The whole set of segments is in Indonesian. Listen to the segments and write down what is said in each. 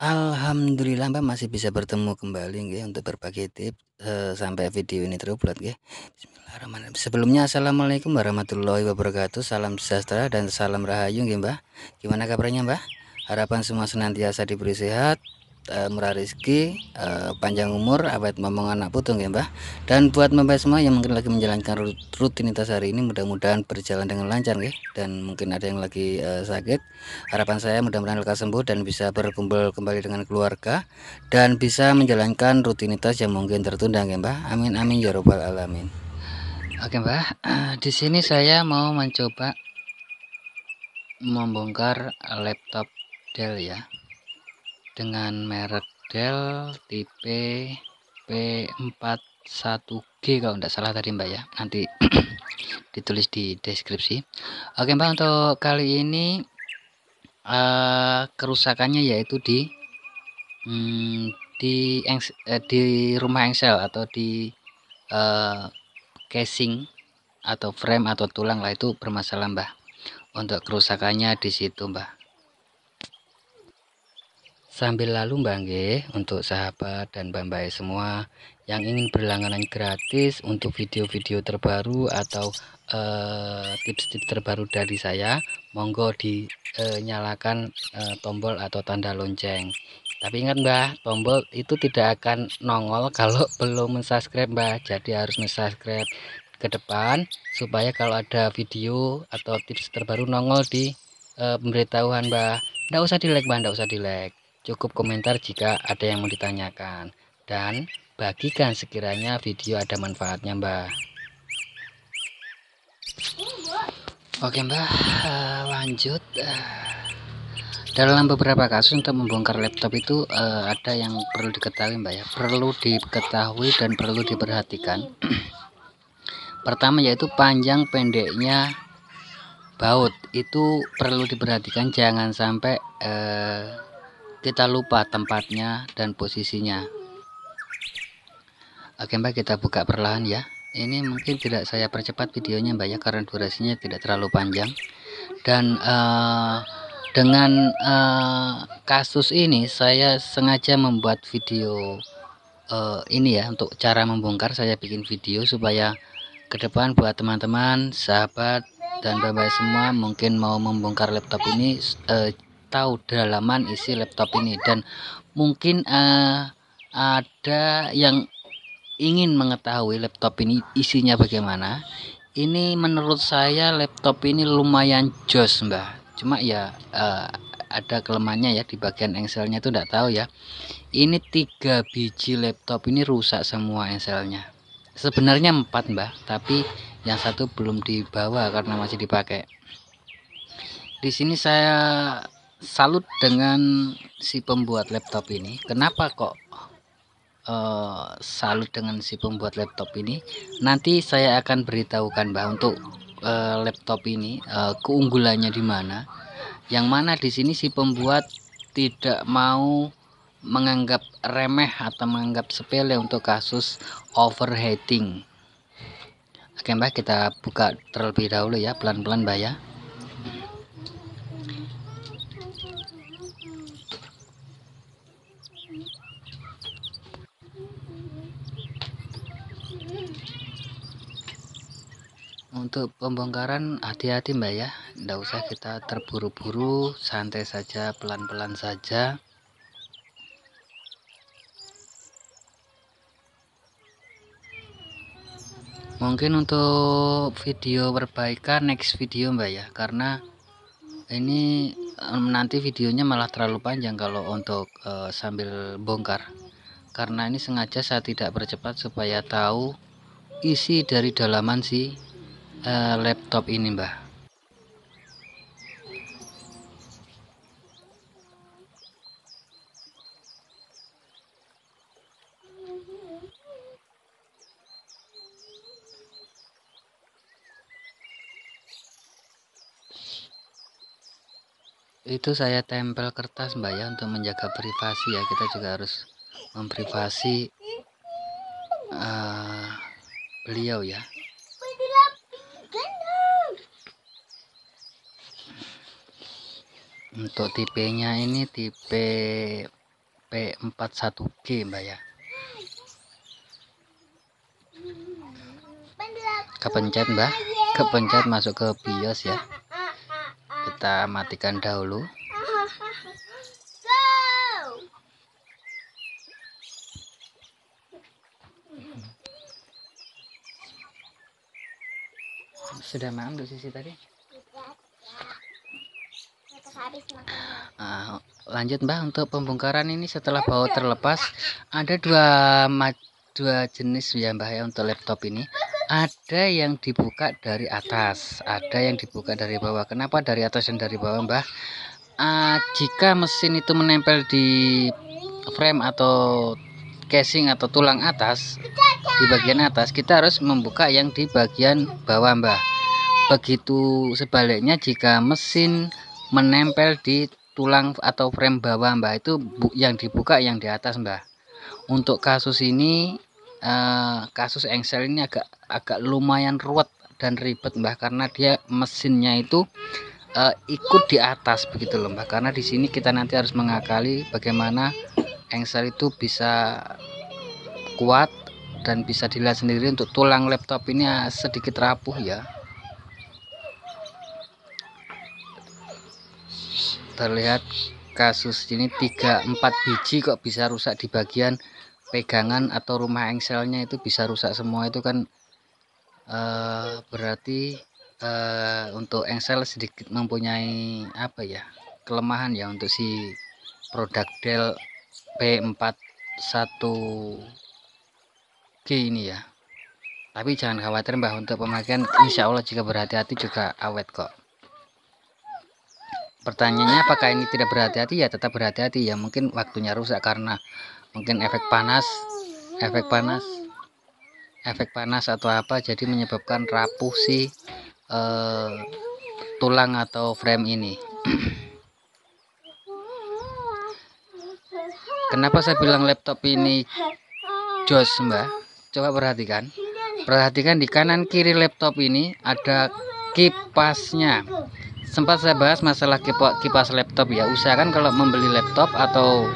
Alhamdulillah Mbak masih bisa bertemu kembali nggih untuk berbagi tips, sampai video ini terupload nggih. Bismillahirrahmanirrahim. Sebelumnya assalamualaikum warahmatullahi wabarakatuh, salam sejahtera dan salam rahayu nggih Mbah. Gimana kabarnya Mbah? Harapan semua senantiasa diberi sehat, murah rezeki, panjang umur, awet momongan anak putu nggih Mbah. Dan buat Mbah semua yang mungkin lagi menjalankan rutinitas hari ini mudah-mudahan berjalan dengan lancar nggih, dan mungkin ada yang lagi, sakit. Harapan saya mudah-mudahan lekas sembuh dan bisa berkumpul kembali dengan keluarga dan bisa menjalankan rutinitas yang mungkin tertunda ya Mbah. Amin amin ya robbal alamin. Oke Mbah, di sini saya mau mencoba membongkar laptop Dell ya, dengan merek Dell tipe P41G kalau tidak salah tadi Mbak ya. Nanti ditulis di deskripsi. Oke Mbak, untuk kali ini kerusakannya yaitu di rumah engsel atau di uh, casing atau frame atau tulang lah, itu bermasalah Mbah. Untuk kerusakannya di situ Mbah. Sambil lalu Mbak nggih, untuk sahabat dan Mbak semua yang ingin berlangganan gratis untuk video-video terbaru atau tips-tips terbaru dari saya, monggo dinyalakan tombol atau tanda lonceng. Tapi ingat Mbak, tombol itu tidak akan nongol kalau belum mensubscribe Mbak. Jadi harus mensubscribe ke depan supaya kalau ada video atau tips terbaru nongol di pemberitahuan Mbak. Nggak usah di like Mbak, nggak usah di like. Cukup komentar jika ada yang mau ditanyakan, dan bagikan sekiranya video ada manfaatnya Mbak. Oke Mbak, lanjut. Dalam beberapa kasus untuk membongkar laptop itu ada yang perlu diketahui Mbak ya, perlu diketahui dan perlu diperhatikan. Pertama yaitu panjang pendeknya baut, itu perlu diperhatikan, jangan sampai kita lupa tempatnya dan posisinya. Oke Mbak, kita buka perlahan ya. Ini mungkin tidak saya percepat videonya Mbak ya, karena durasinya tidak terlalu panjang. Dan dengan kasus ini saya sengaja membuat video ini ya, untuk cara membongkar. Saya bikin video supaya ke depan buat teman-teman, sahabat dan Mbak semua mungkin mau membongkar laptop ini, tahu dalaman isi laptop ini, dan mungkin ada yang ingin mengetahui laptop ini isinya bagaimana. Ini menurut saya laptop ini lumayan jos Mbak, cuma ya ada kelemahannya ya, di bagian engselnya itu enggak tahu ya. Ini 3 biji laptop ini rusak semua engselnya. Sebenarnya 4 Mbak, tapi yang satu belum dibawa karena masih dipakai. Di sini saya salut dengan si pembuat laptop ini. Kenapa kok salut dengan si pembuat laptop ini? Nanti saya akan beritahukan Mbak untuk laptop ini keunggulannya di mana. Yang mana di sini si pembuat tidak mau menganggap remeh atau menganggap sepele untuk kasus overheating. Oke Mbak, kita buka terlebih dahulu ya, pelan-pelan Mbak ya. Untuk pembongkaran hati-hati Mbak ya, tidak usah kita terburu-buru, santai saja, pelan-pelan saja. Mungkin untuk video perbaikan next video Mbak ya, karena ini nanti videonya malah terlalu panjang kalau untuk sambil bongkar. Karena ini sengaja saya tidak percepat supaya tahu isi dari dalaman si laptop ini Mbak. Itu saya tempel kertas Mbak ya, untuk menjaga privasi ya. Kita juga harus memprivasi beliau ya. Untuk tipenya ini tipe P41G mbak ya. Kepencet mbak, kepencet masuk ke BIOS ya. Kita matikan dahulu. Sudah maam untuk sisi tadi. Lanjut mbak, untuk pembongkaran ini setelah baut terlepas ada dua jenis ya mbak ya. Untuk laptop ini ada yang dibuka dari atas, ada yang dibuka dari bawah. Kenapa dari atas dan dari bawah mbak? Jika mesin itu menempel di frame atau casing atau tulang atas, di bagian atas kita harus membuka yang di bagian bawah mbak. Begitu sebaliknya jika mesin menempel di tulang atau frame bawah mbak, itu yang dibuka yang di atas mbak. Untuk kasus ini kasus engsel ini agak lumayan ruwet dan ribet mbak, karena dia mesinnya itu ikut di atas begitu loh mbak. Karena di sini kita nanti harus mengakali bagaimana engsel itu bisa kuat, dan bisa dilihat sendiri untuk tulang laptop ini sedikit rapuh ya. Terlihat kasus ini 3-4 biji kok bisa rusak di bagian pegangan atau rumah engselnya, itu bisa rusak semua. Itu kan berarti untuk engsel sedikit mempunyai apa ya, kelemahan ya untuk si produk Dell P41G ini ya. Tapi jangan khawatir mbah, untuk pemakaian insya Allah jika berhati-hati juga awet kok. Pertanyaannya apakah ini tidak berhati-hati? Ya tetap berhati-hati ya, mungkin waktunya rusak karena mungkin efek panas atau apa, jadi menyebabkan rapuh si tulang atau frame ini. Kenapa saya bilang laptop ini jos mbak? Coba perhatikan di kanan kiri laptop ini ada kipasnya. Sempat saya bahas masalah kipas laptop ya. Usahakan kalau membeli laptop atau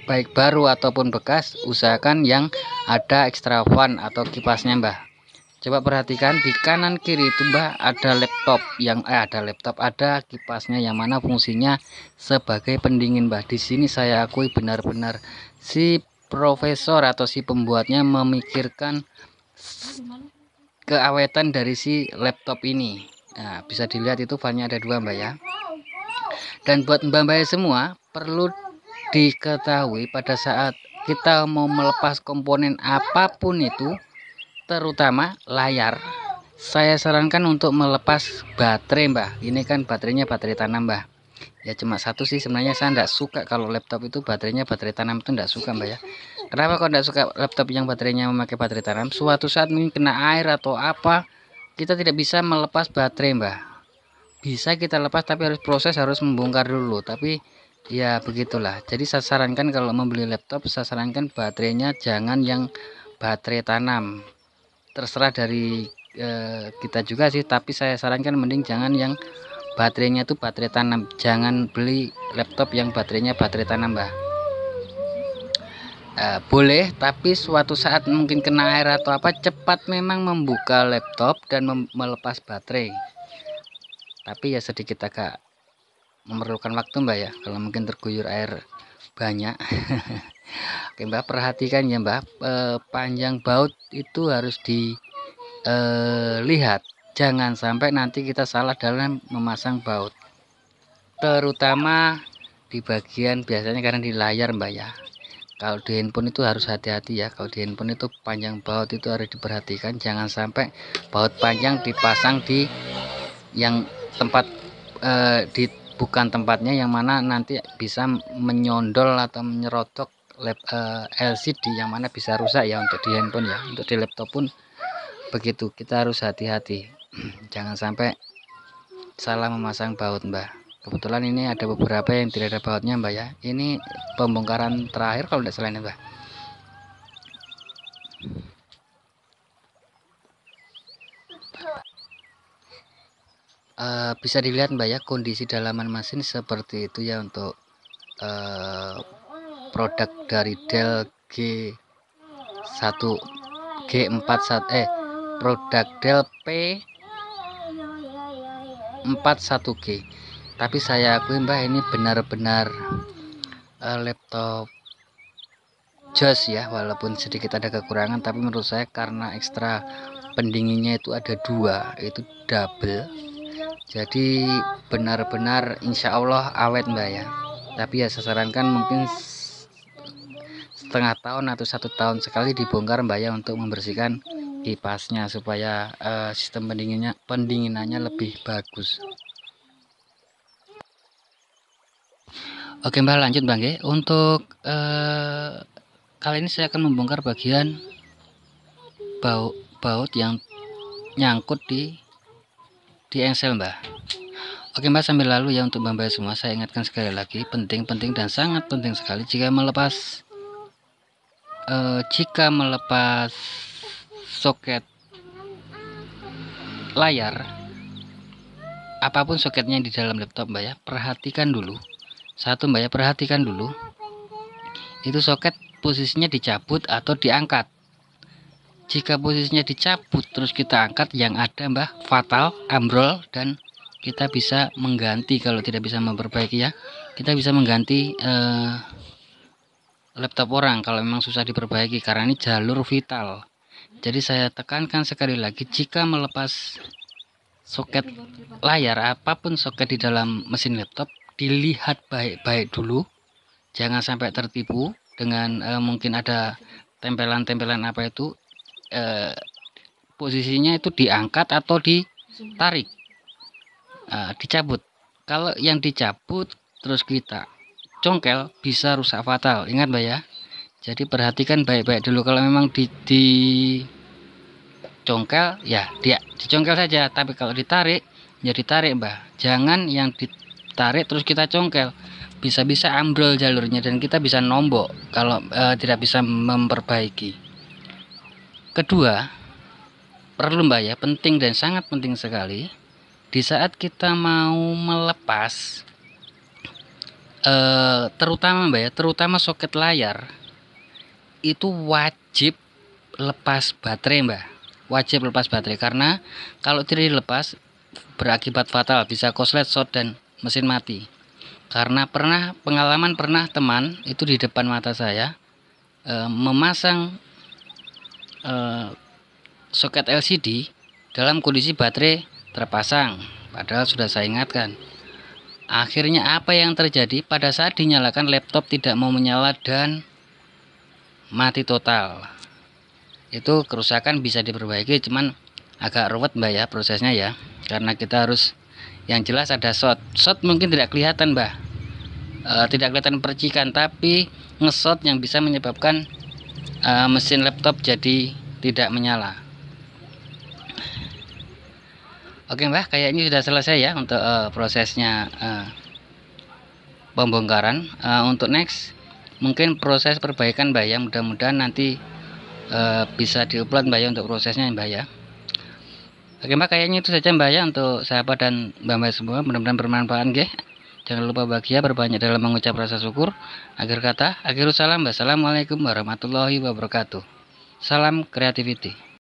baik baru ataupun bekas, usahakan yang ada extra fan atau kipasnya mbah. Coba perhatikan di kanan kiri itu mbah, ada kipasnya yang mana fungsinya sebagai pendingin mbah. Di sini saya akui benar-benar si profesor atau si pembuatnya memikirkan keawetan dari si laptop ini. Nah, bisa dilihat itu fannya ada 2 mbak ya. Dan buat mbak-mbak semua, perlu diketahui pada saat kita mau melepas komponen apapun itu, terutama layar, saya sarankan untuk melepas baterai mbak. Ini kan baterainya baterai tanam mbak ya. Cuma satu sih sebenarnya saya tidak suka kalau laptop itu baterainya baterai tanam, itu tidak suka mbak ya. Kenapa kok tidak suka laptop yang baterainya memakai baterai tanam? Suatu saat mungkin kena air atau apa, kita tidak bisa melepas baterai mbak. Bisa kita lepas tapi harus membongkar dulu, tapi ya begitulah. Jadi saya sarankan kalau membeli laptop, saya sarankan baterainya jangan yang baterai tanam. Terserah dari kita juga sih, tapi saya sarankan mending jangan yang baterainya itu baterai tanam. Jangan beli laptop yang baterainya baterai tanam mbak. Boleh, tapi suatu saat mungkin kena air atau apa, cepat memang membuka laptop dan melepas baterai. Tapi ya sedikit agak memerlukan waktu mbak ya, kalau mungkin terguyur air banyak. Oke mbak, perhatikan ya mbak, panjang baut itu harus dilihat. Jangan sampai nanti kita salah dalam memasang baut, terutama di bagian biasanya karena di layar mbak ya. Kalau di handphone itu harus hati-hati ya. Kalau di handphone itu panjang baut itu harus diperhatikan, jangan sampai baut panjang dipasang di yang tempat bukan tempatnya, yang mana nanti bisa menyondol atau menyerotok LCD, yang mana bisa rusak ya. Untuk di handphone ya, untuk di laptop pun begitu, kita harus hati-hati. Jangan sampai salah memasang baut mbak. Kebetulan ini ada beberapa yang tidak ada bautnya mbak ya. Ini pembongkaran terakhir kalau tidak salah ini mbak. bisa dilihat Mbak ya, kondisi dalaman mesin seperti itu ya untuk produk dari Dell G1 G41 produk Dell P41G. Tapi saya akui Mbak, ini benar-benar laptop jos ya, walaupun sedikit ada kekurangan, tapi menurut saya karena ekstra pendinginnya itu ada 2, itu double, jadi benar-benar insya Allah awet Mbak ya. Tapi ya saya sarankan mungkin setengah tahun atau 1 tahun sekali dibongkar Mbak ya, untuk membersihkan kipasnya supaya sistem pendinginannya lebih bagus. Oke Mbak, lanjut Bang ya. Untuk kali ini saya akan membongkar bagian baut yang nyangkut di engsel Mbak. Oke Mbak, sambil lalu ya untuk Mbak semua, saya ingatkan sekali lagi, penting dan sangat penting sekali jika melepas soket layar, apapun soketnya di dalam laptop Mbak ya, perhatikan dulu itu soket posisinya dicabut atau diangkat. Jika posisinya dicabut terus kita angkat, yang ada Mbak fatal, ambrol, dan kita bisa mengganti. Kalau tidak bisa memperbaiki ya, kita bisa mengganti laptop orang kalau memang susah diperbaiki, karena ini jalur vital. Jadi saya tekankan sekali lagi, jika melepas soket layar, apapun soket di dalam mesin laptop, dilihat baik-baik dulu, jangan sampai tertipu dengan mungkin ada tempelan-tempelan apa itu, posisinya itu diangkat atau ditarik, dicabut. Kalau yang dicabut terus kita congkel, bisa rusak fatal, ingat Mbak ya. Jadi perhatikan baik-baik dulu. Kalau memang dicongkel ya dicongkel saja, tapi kalau ditarik ya ditarik Mbak, jangan yang ditarik terus kita congkel, bisa-bisa ambrol jalurnya dan kita bisa nombok kalau tidak bisa memperbaiki. Kedua, perlu Mbak ya, penting dan sangat penting sekali, di saat kita mau melepas terutama Mbak ya, terutama soket layar, itu wajib lepas baterai Mbak, wajib lepas baterai, karena kalau tidak dilepas berakibat fatal, bisa korslet, short, dan mesin mati. Karena pengalaman teman itu di depan mata saya memasang soket LCD dalam kondisi baterai terpasang, padahal sudah saya ingatkan. Akhirnya apa yang terjadi? Pada saat dinyalakan, laptop tidak mau menyala dan mati total. Itu kerusakan bisa diperbaiki, cuman agak ruwet Mbak ya prosesnya ya, karena kita harus, yang jelas ada short mungkin tidak kelihatan Mbak, tidak kelihatan percikan, tapi nge-short yang bisa menyebabkan mesin laptop jadi tidak menyala. Oke Mbak, kayaknya sudah selesai ya untuk prosesnya pembongkaran. Untuk next mungkin proses perbaikan Mbak ya, mudah-mudahan nanti bisa diupload Mbak ya untuk prosesnya Mbak ya. Oke Mbak, kayaknya itu saja Mbak ya untuk sahabat dan Mbak semua, mudah-mudahan bermanfaat nggih. Jangan lupa bahagia, berbanyak dalam mengucap rasa syukur. Akhir kata, akhirus salam, wassalamualaikum warahmatullahi wabarakatuh. Salam creativity.